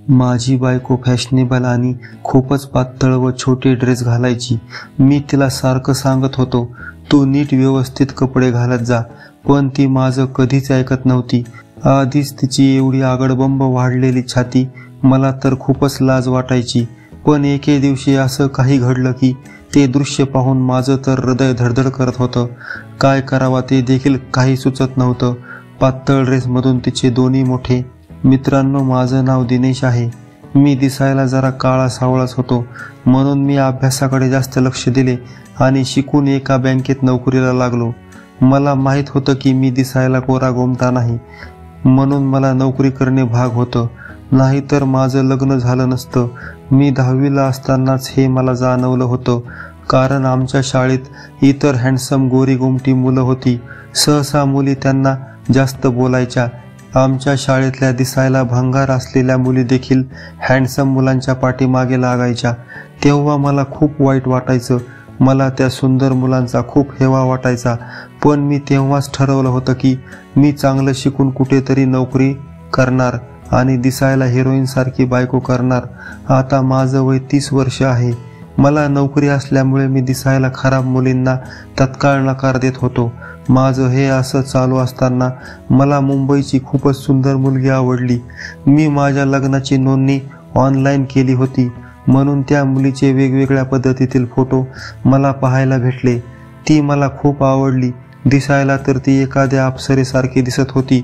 माझी बायको फॅशनेबल आणि खूपच पातळ व छोटे ड्रेस घालायची. मी तिला सारखं सांगत होतो, तू नीट व्यवस्थित कपडे घालत जा, पण ती माझं कधीच ऐकत नव्हती. आधीच तिची एवढी आगडबंब वाढलेली छाती, मला तर खूपच लाज वाटायची. पण एके दिवशी असं काही घडलं की ते दृश्य पाहून माझं तर हृदय धडधड करत होतं. काय करावा ते देखील काही सुचत नव्हतं. पातळ ड्रेसमधून तिचे दोन्ही मोठे. मित्रांनो, माझं नाव दिनेश आहे. मी दिसायला जरा काळा सावळाच होतो, म्हणून मी अभ्यासाकडे जास्त लक्ष दिले आणि शिकून एका बँकेत नोकरीला लागलो. मला माहीत होतं की मी दिसायला कोरा गोमटा नाही, म्हणून मला नोकरी करणे भाग होतं. नाहीतर माझं लग्न झालं नसतं. मी 10वीला असतानाच हे मला जाणवलं होतं, कारण आमच्या शाळेत इतर हँडसम गोरी गोमटी मुलं होती. सहसा मुली त्यांना जास्त बोलायच्या. आमच्या शाळेतल्या दिसायला भंगार असलेल्या मुली देखील हँडसम मुलांच्या पाठीमागे लागायच्या. तेव्हा मला खूप वाईट वाटायचं. मला त्या सुंदर मुलांचा खूप हेवा वाटायचा. पण मी तेव्हाच ठरवलं होतं की मी चांगलं शिकून कुठेतरी नोकरी करणार आणि दिसायला हिरोईनसारखी बायको करणार. आता माझं वय 30 वर्ष आहे. मला नोकरी असल्यामुळे मी दिसायला खराब मुलींना तत्काळ नकार देत होतो. माझं हे असं चालू असताना मला मुंबईची खूपच सुंदर मुलगी आवडली. मी माझ्या लग्नाची नोंदणी ऑनलाईन केली होती, म्हणून त्या मुलीचे वेगवेगळ्या पद्धतीतील फोटो मला पाहायला भेटले. ती मला खूप आवडली. दिसायला तर ती एखाद्या अप्सरेसारखी दिसत होती.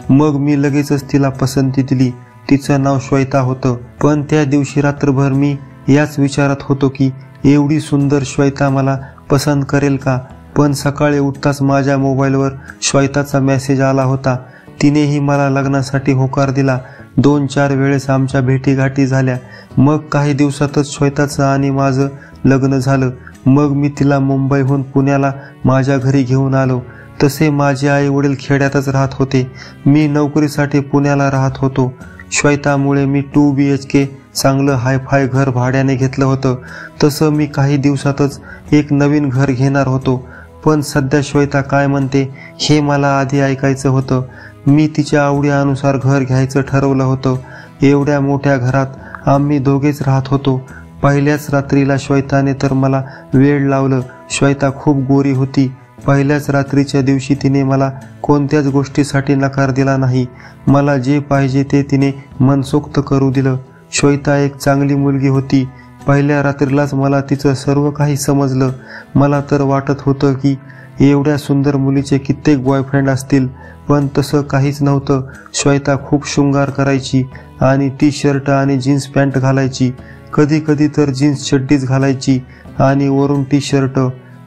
मग मी लगेचच तिला पसंती दिली. तिचं नाव श्वेता होतं. पण त्या दिवशी रात्रभर मी याच विचारात होतो की एवढी सुंदर श्वेता मला पसंत करेल का. पण सकाळी उठताच माझ्या मोबाईलवर श्वेताचा मेसेज आला होता. तिनेही मला लग्नासाठी होकार दिला. 2-4 वेळेस आमच्या भेटीगाठी झाल्या. मग काही दिवसातच श्वेताचं आणि माझं लग्न झालं. मग मी तिला मुंबईहून पुण्याला माझ्या घरी घेऊन आलो. तसे माझे आई वडील खेड्यातच राहत होते. मी नोकरीसाठी पुण्याला राहत होतो. श्वेतामुळे मी 2 BHK चांगलं हायफाय घर भाड्याने घेतलं होतं. तसं मी काही दिवसातच एक नवीन घर घेणार होतो. पण सध्या श्वेता काय म्हणते हे मला आधी ऐकायचं होतं. मी तिच्या आवडीनुसार घर घ्यायचं ठरवलं होतं. एवढ्या मोठ्या घरात आम्ही दोघेच राहत होतो. पहिल्याच रात्रीला श्वेताने तर मला वेड लावलं. श्वेता खूप गोरी होती. पहिल्याच रात्रीच्या दिवशी तिने मला कोणत्याच गोष्टीसाठी नकार दिला नाही. मला जे पाहिजे ते तिने मनसोक्त करू दिलं. श्वेता एक चांगली मुलगी होती. पहिल्या रात्रीलाच मला तिचं सर्व काही समजलं. मला तर वाटत होतं की एवढ्या सुंदर मुलीचे कित्येक बॉयफ्रेंड असतील, पण तसं काहीच नव्हतं. श्वेता खूप शृंगार करायची आणि टी-शर्ट आणि जीन्स पॅन्ट घालायची. कधी कधी तर जीन्स चड्डीच घालायची आणि वरून टी-शर्ट.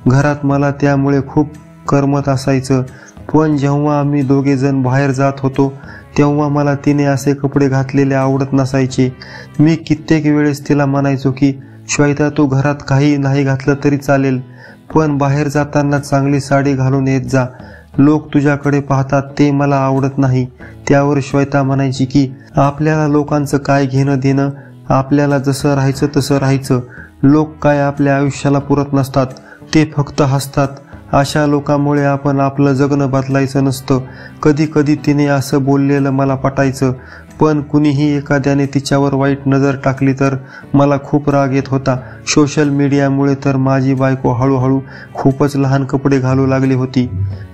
घरात मला त्यामुळे खूप करमत असायचं. पण जेव्हा आम्ही दोघे जण बाहेर जात होतो तेव्हा मला तिने असे कपडे घातलेले आवडत नसायचे. मी कित्येक वेळेस तिला म्हणायचो की श्वेता, तू घरात काही नाही घातलं तरी चालेल, पण बाहेर जाताना चांगली साडी घालून येत जा. लोक तुझ्याकडे पाहतात ते मला आवडत नाही. त्यावर श्वेता म्हणायची की आपल्याला लोकांचं काय घेणं देणं, आपल्याला जसं राहायचं तसं राहायचं. लोक काय आपल्या आयुष्याला पुरत नसतात, ते फक्त हसतात. अशा लोकांमुळे आपण आपलं जगणं बदलायचं नसतं. कधी कधी तिने असं बोललेलं मला पटायचं, पण कुणीही एखाद्याने तिच्यावर वाईट नजर टाकली तर मला खूप राग येत होता. सोशल मीडियामुळे तर माझी बायको हळूहळू खूपच लहान कपडे घालू लागली होती.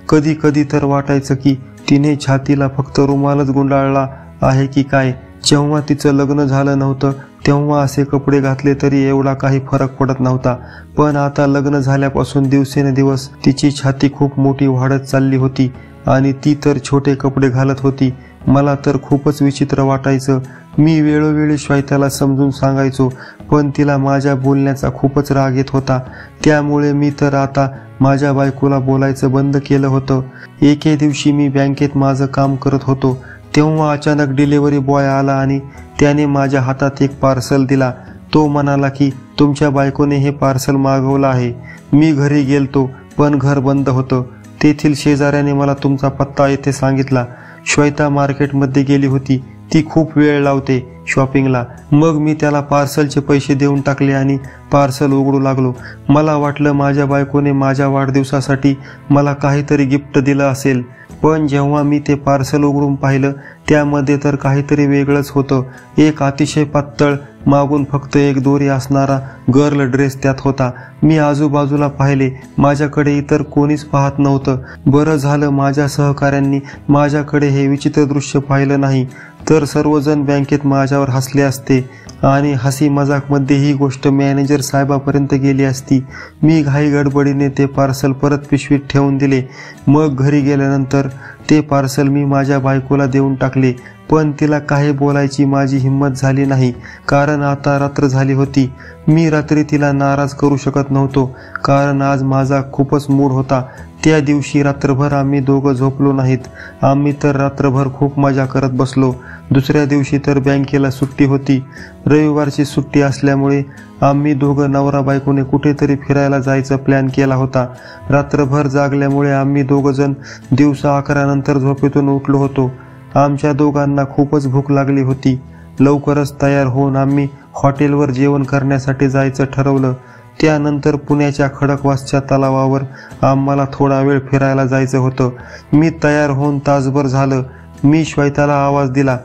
कधी कधी तर वाटायचं की तिने छातीला फक्त रुमालच गुंडाळला आहे की काय. जेव्हा तिचं लग्न झालं नव्हतं तेव्हा असे कपडे घातले तरी एवढा काही फरक पडत नव्हता. पण आता लग्न झाल्यापासून दिवसेंदिवस तिची छाती खूप मोठी वाढत चालली होती आणि ती तर छोटे कपडे घालत होती. मला तर खूपच विचित्र वाटायचं. मी वेळोवेळी श्वेताला समजून सांगायचो, पण तिला माझ्या बोलण्याचा खूपच राग येत होता. त्यामुळे मी तर आता माझ्या बायकोला बोलायचं बंद केलं होतं. एके दिवशी मी बँकेत माझं काम करत होतो तेव्हा अचानक डिलिव्हरी बॉय आला आणि त्याने माझ्या हातात एक पार्सल दिला. तो म्हणाला की तुमच्या बायकोने हे पार्सल मागवलं आहे. मी घरी गेलतो पण घर बंद होतं. तेथील शेजाऱ्याने मला तुमचा पत्ता येथे सांगितला. श्वेता मार्केटमध्ये गेली होती. ती खूप वेळ लावते शॉपिंगला. मग मी त्याला पार्सलचे पैसे देऊन टाकले आणि पार्सल उघडू लागलो. मला वाटलं माझ्या बायकोने माझ्या वाढदिवसासाठी मला काहीतरी गिफ्ट दिलं असेल, पण जेव्हा मी ते पार्सल उघडून पाहिलं त्यामध्ये तर काहीतरी वेगळंच होतं. एक अतिशय पातळ, मागून फक्त एक दोरी असणारा गर्ल ड्रेस त्यात होता. मी आजूबाजूला पाहिले, माझ्याकडे इतर कोणीच पाहत नव्हतं. बरं झालं माझ्या सहकाऱ्यांनी माझ्याकडे हे विचित्र दृश्य पाहिलं नाही, तर सर्वजण बँकेत माझ्यावर हसले असते आणि हसी मजाकमध्ये ही गोष्ट मॅनेजर साहेबापर्यंत गेली असती. मी घाई गडबडीने ते पार्सल परत पिशवीत ठेवून दिले. मग घरी गेल्यानंतर ते पार्सल मी माझ्या बायकोला देऊन टाकले, पण तिला काही बोलायची माझी हिंमत झाली नाही, कारण आता रात्र झाली होती. मी रात्री तिला नाराज करू शकत नव्हतो, कारण आज माझा खूपच मूड होता. त्या दिवशी रात्रभर आम्ही दोघं झोपलो नाहीत. आम्ही तर रात्रभर खूप मजा करत बसलो. दुसऱ्या दिवशी तर बँकेला सुट्टी होती. रविवारची सुट्टी असल्यामुळे आम्ही दोघं नवरा बायकोने कुठेतरी फिरायला जायचा प्लॅन केला होता. रात्रभर जागल्यामुळे आम्ही दोघंजण दिवसा 11 नंतर झोपेतून उठलो होतो. आमच्या दोघांना खूपच भूक लागली होती. लवकरच तयार होऊन आम्ही हॉटेलवर जेवण करण्यासाठी जायचं ठरवलं. त्यानंतर पुण्याच्या खडकवासच्या तलावावर आम्हाला थोडा वेळ फिरायला जायचं होतं. मी तयार होऊन तासभर झालं. मी श्वेताला आवाज दिला,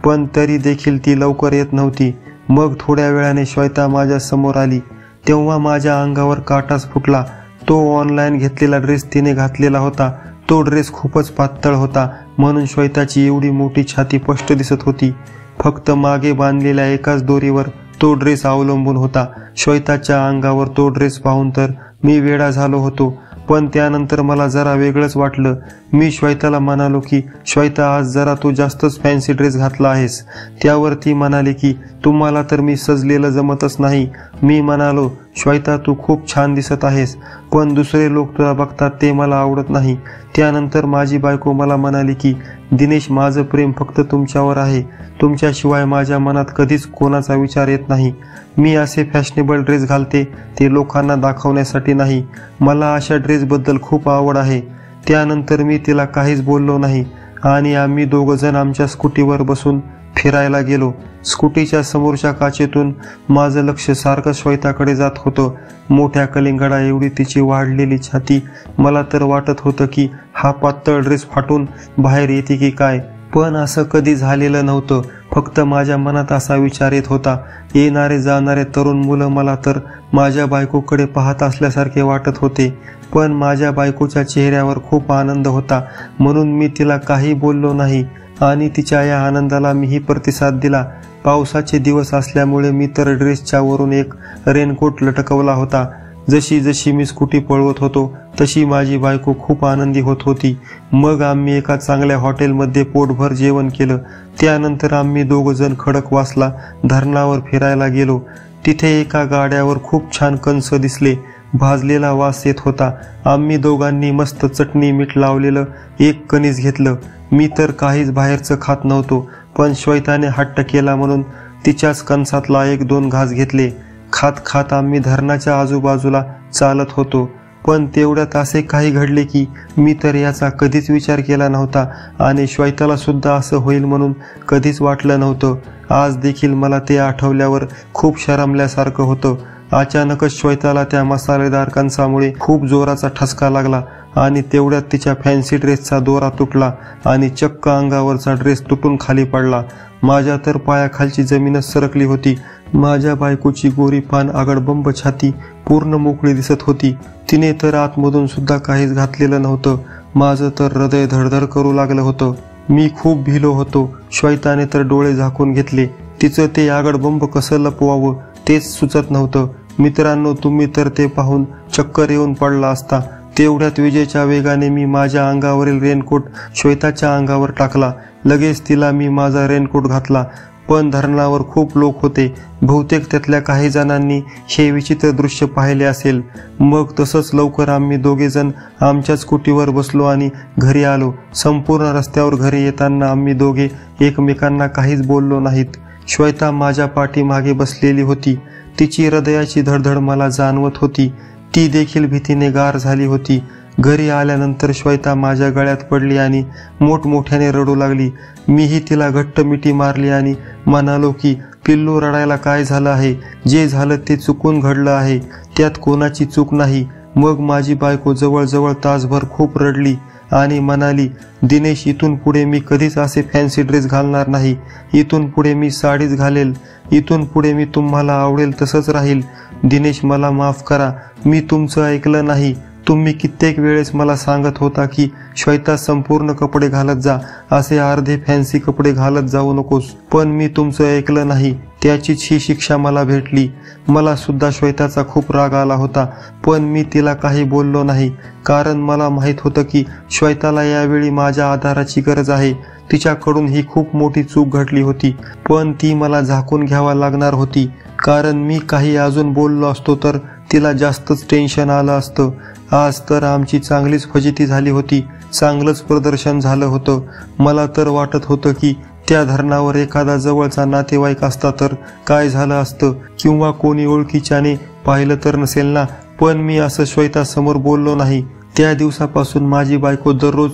पण तरी देखील ती लवकर येत नव्हती. मग थोड्या वेळाने श्वेता माझ्या समोर आली. तेव्हा माझ्या अंगावर काटाच फुटला. तो ऑनलाईन घेतलेला ड्रेस तिने घातलेला होता. तो ड्रेस खूपच पातळ होता, म्हणून श्वेताची एवढी मोठी छाती स्पष्ट दिसत होती. फक्त मागे बांधलेल्या एकाच दोरीवर तो ड्रेस अवलंबून होता. श्वेताच्या अंगावर तो ड्रेस पाहून तर मी वेडा झालो होतो, पण त्यानंतर मला जरा वेगळंच वाटलं. मी श्वेताला म्हणालो की श्वेता, आज जरा तू जास्तच फॅन्सी ड्रेस घातला आहेस. त्यावर ती म्हणाली की तुम्हाला तर मी सजलेलं जमतच नाही. मी म्हणालो, श्वेता तू खूप छान दिसत आहेस, पण दुसरे लोक तुला बघतात ते मला आवडत नाही. त्यानंतर माझी बायको मला म्हणाली की दिनेश, माझं प्रेम फक्त तुमच्यावर आहे. तुमच्याशिवाय माझ्या मनात कधीच कोणाचा विचार येत नाही. मी असे फॅशनेबल ड्रेस घालते ते लोकांना दाखवण्यासाठी नाही. मला अशा ड्रेसबद्दल खूप आवड आहे. त्यानंतर मी तिला काहीच बोललो नाही आणि आम्ही दोघंजण आमच्या स्कूटीवर बसून फिरायला गेलो. स्कूटीच्या समोरच्या काचेतून माझं लक्ष सारखं श्वेताकडे जात होतं. मोठ्या कलिंगडा एवढी तिची वाढलेली छाती. मला तर वाटत होतं की हा पातळ ड्रेस फाटून बाहेर येते की काय, पण असं कधी झालेलं नव्हतं. फक्त माझ्या मनात असा विचार येत होता, येणारे जाणारे तरुण मुलं मला तर माझ्या बायकोकडे पाहत असल्यासारखे वाटत होते. पण माझ्या बायकोच्या चेहऱ्यावर खूप आनंद होता, म्हणून मी तिला काही बोललो नाही आणि तिच्या या आनंदाला मीही प्रतिसाद दिला. पावसाचे दिवस असल्यामुळे मी तर ड्रेसच्या वरून एक रेनकोट लटकवला होता. जशी जशी मी स्कूटी पळवत होतो तशी माझी बायको खूप आनंदी होत होती. मग आम्ही एका चांगल्या हॉटेलमध्ये पोटभर जेवण केलं. त्यानंतर आम्ही दोघंजण खडकवासला धरणावर फिरायला गेलो. तिथे एका गाड्यावर खूप छान कंस दिसले. भाजलेला वास येत होता. आम्ही दोघांनी मस्त चटणी मीठ लावलेलं एक कणीस घेतलं. मी तर काहीच बाहेरचं खात नव्हतो, पण श्वेताने हट्ट केला म्हणून तिच्याच कणसातला 1-2 घास घेतले. खात खात आम्ही धरणाच्या आजूबाजूला चालत होतो. पण तेवढ्यात असे काही घडले की मी तर याचा कधीच विचार केला नव्हता आणि श्वेताला सुद्धा असं होईल म्हणून कधीच वाटलं नव्हतं. आज देखील मला ते आठवल्यावर खूप शरमल्यासारखं होतं. अचानकच श्वेताला त्या मसालेदार कणसामुळे खूप जोराचा ठसका लागला आणि तेवढ्यात तिच्या फॅन्सी ड्रेसचा दोरा तुटला आणि चक्क अंगावरचा ड्रेस तुटून खाली पडला. माझ्या तर पायाखालची जमीनच सरकली होती. माझ्या बायकोची गोरी पान आगडबंब छाती पूर्ण मोकळी दिसत होती. तिने तर आतमधून सुद्धा काहीच घातलेलं नव्हतं. माझं तर हृदय धडधड करू लागलं होतं. मी खूप भिलो होतो. श्वेताने तर डोळे झाकून घेतले. तिचं ते आगडबंब कसं लपवावं तेच सुचत नव्हतं. मित्रांनो, तुम्ही तर ते पाहून चक्कर येऊन पडला असता. तेवढ्यात विजेच्या वेगाने मी माझ्या अंगावरील रेनकोट श्वेताच्या अंगावर टाकला. लगेच तिला मी माझा रेनकोट घातला. पण धरणावर खूप लोक होते. बहुतेक त्यातल्या काही जणांनी हे विचित्र दृश्य पाहिले असेल. मग तसंच लवकर आम्ही दोघेजण आमच्या स्कूटीवर बसलो आणि घरी आलो. संपूर्ण रस्त्यावर घरी येताना आम्ही दोघे एकमेकांना काहीच बोललो नाहीत. श्वेता माझ्या पाठीमागे बसलेली होती. तिची हृदयाची धडधड मला जाणवत होती. ती देखील भीतीने गार झाली होती. घरी आल्यानंतर श्वेता माझ्या गळ्यात पडली आणि मोठमोठ्याने रडू लागली. मीही तिला घट्ट मिठी मारली आणि म्हणालो की पिल्लू, रडायला काय झालं आहे? जे झालं ते चुकून घडलं आहे, त्यात कोणाची चूक नाही. मग माझी बायको जवळजवळ तासभर खूप रडली आणि म्हणाली, दिनेश, इथून पुढे मी कधीच असे फॅन्सी ड्रेस घालणार नाही. इथून पुढे मी साडीच घालेल. इथून पुढे मी तुम्हाला आवडेल तसंच राहील. दिनेश, मला माफ करा, मी तुमचं ऐकलं नाही. तुम्ही कित्येक वेळेस मला सांगत होता की श्वेता, संपूर्ण कपडे घालत जा, असे अर्धे फॅन्सी कपडे घालत जाऊ नकोस. पण मी तुमचं ऐकलं नाही. त्याचीच ही शिक्षा मला भेटली. मला सुद्धा श्वेताचा खूप राग आला होता, पण मी तिला काही बोललो नाही, कारण मला माहीत होतं की श्वेताला यावेळी माझ्या आधाराची गरज आहे. तिच्याकडून ही खूप मोठी चूक घडली होती, पण ती मला झाकून घ्यावा लागणार होती, कारण मी काही अजून बोललो असतो तर तिला जास्तच टेन्शन आलं असतं. आज तर आमची चांगलीच फजिती झाली होती, चांगलंच प्रदर्शन झालं होतं. मला तर वाटत होतं की त्या धरणावर एखादा जवळचा नातेवाईक असता तर काय झालं असतं, किंवा कोणी ओळखीच्याने पाहिलं तर नसेल ना. पण मी असं श्वेतासमोर बोललो नाही. त्या दिवसापासून माझी बायको दररोज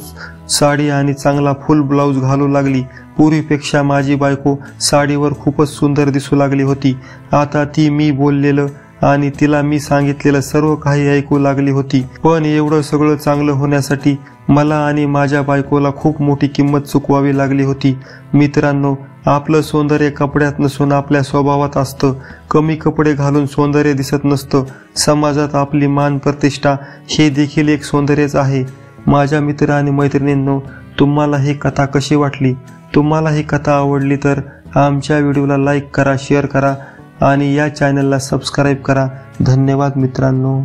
साडी आणि चांगला फुल ब्लाऊज घालू लागली. पूर्वीपेक्षा माझी बायको साडीवर खूपच सुंदर दिसू लागली होती. आता ती मी बोललेलं आणि तिला मी सांगितलेलं सर्व काही ऐकू लागली होती. पण एवढं सगळं चांगलं होण्यासाठी मला आणि माझ्या बायकोला खूप मोठी किंमत चुकवावी लागली होती. मित्रांनो, आपलं सौंदर्य कपड्यात नसून आपल्या स्वभावात असतं. कमी कपडे घालून सौंदर्य दिसत नसतं. समाजात आपली मान प्रतिष्ठा हे देखील एक सौंदर्यच आहे. माझ्या मित्र आणि मैत्रिणींनो, तुम्हाला ही कथा कशी वाटली? तुम्हाला ही कथा आवडली तर आमच्या व्हिडिओला लाईक करा, शेअर करा आणि या चॅनलला सबस्क्राईब करा. धन्यवाद मित्रांनो.